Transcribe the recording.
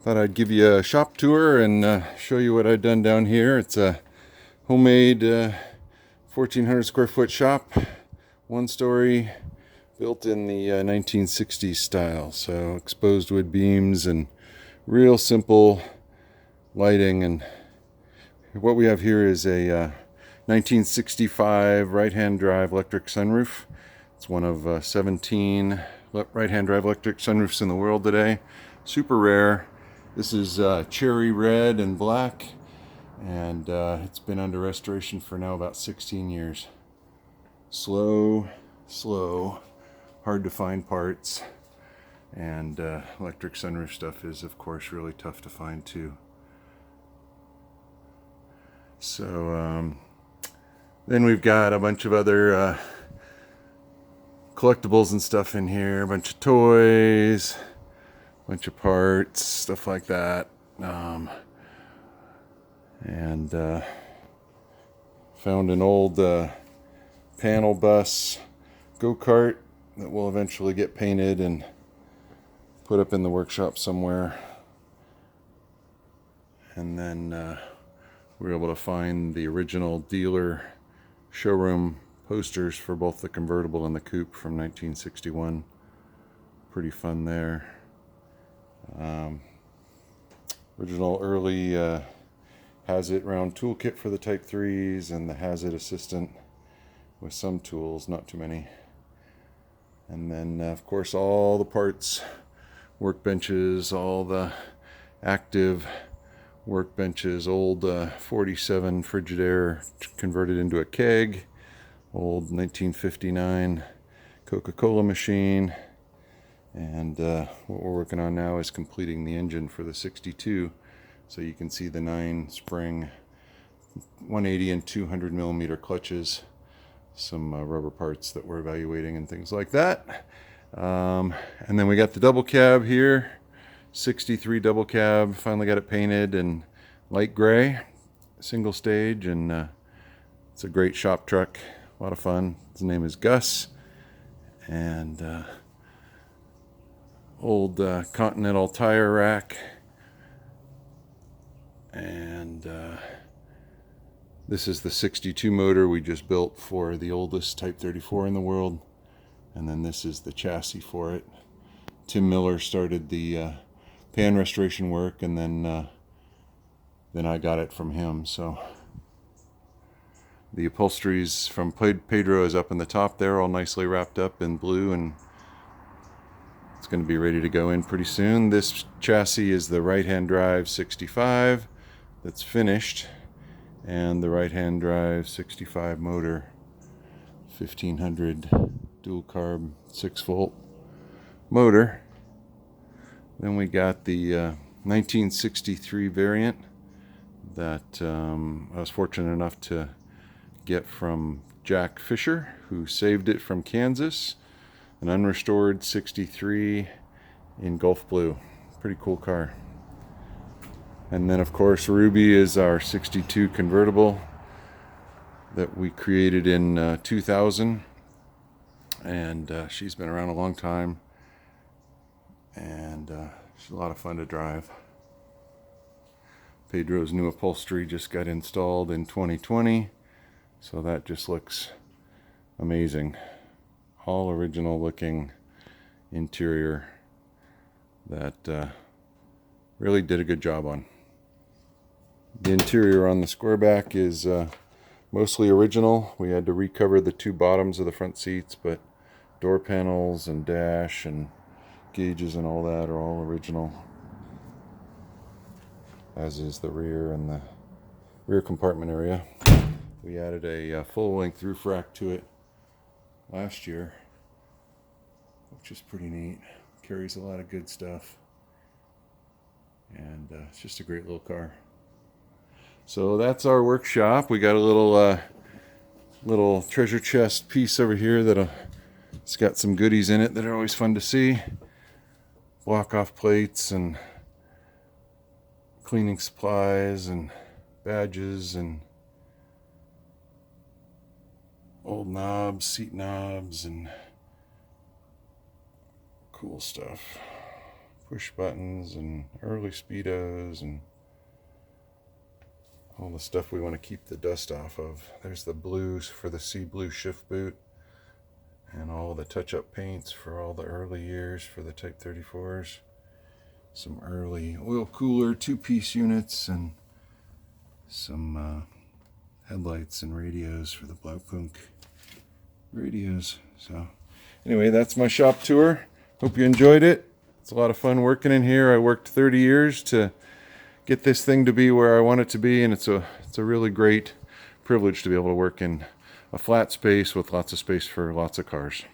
Thought I'd give you a shop tour and show you what I've done down here. It's a homemade 1,400 square foot shop, one story, built in the 1960s style. So exposed wood beams and real simple lighting. And what we have here is a 1965 right-hand drive electric sunroof. It's one of 17 right-hand drive electric sunroofs in the world today. Super rare. This is cherry red and black, and it's been under restoration for now about 16 years. Slow, hard to find parts, and electric sunroof stuff is of course really tough to find too. So then we've got a bunch of other collectibles and stuff in here, a bunch of toys, bunch of parts, stuff like that, and found an old panel bus go-kart that will eventually get painted and put up in the workshop somewhere. And then we were able to find the original dealer showroom posters for both the convertible and the coupe from 1961. Pretty fun there. Original early Has-It round toolkit for the Type 3s and the Has-It Assistant with some tools, not too many. And then of course all the parts, workbenches, all the active workbenches, old 47 Frigidaire converted into a keg, old 1959 Coca-Cola machine. And what we're working on now is completing the engine for the 62. So you can see the 9 spring 180 and 200 millimeter clutches, some rubber parts that we're evaluating and things like that. And then we got the double cab here, 63 double cab, finally got it painted in light gray, single stage, and it's a great shop truck, a lot of fun. His name is Gus, and old Continental tire rack, and this is the 62 motor we just built for the oldest Type 34 in the world, and then this is the chassis for it. Tim Miller started the pan restoration work, and then I got it from him. So the upholsteries from Pedro is up in the top there, all nicely wrapped up in blue, and it's going to be ready to go in pretty soon. This chassis is the right-hand drive 65 that's finished, and the right-hand drive 65 motor, 1500 dual carb 6-volt motor. Then we got the 1963 variant that I was fortunate enough to get from Jack Fisher, who saved it from Kansas. An unrestored 63 in Gulf Blue. Pretty cool car. And then of course Ruby is our 62 convertible that we created in 2000, and she's been around a long time, and she's a lot of fun to drive. Pedro's new upholstery just got installed in 2020, so that just looks amazing. All original looking interior that really did a good job on. The interior on the squareback is mostly original. We had to recover the 2 bottoms of the front seats, but door panels and dash and gauges and all that are all original, as is the rear and the rear compartment area. We added a full-length roof rack to it last year, which is pretty neat. Carries a lot of good stuff, and it's just a great little car. So that's our workshop. We got a little treasure chest piece over here that it's got some goodies in it that are always fun to see. Block off plates and cleaning supplies and badges and old knobs, seat knobs, and cool stuff. push buttons and early speedos and all the stuff we want to keep the dust off of. There's the blues for the sea blue shift boot and all the touch-up paints for all the early years for the Type 34s. Some early oil cooler 2-piece units and some headlights and radios for the Blaupunkt radios. So anyway, that's my shop tour. Hope you enjoyed it. It's a lot of fun working in here. I worked 30 years to get this thing to be where I want it to be, and it's a really great privilege to be able to work in a flat space with lots of space for lots of cars.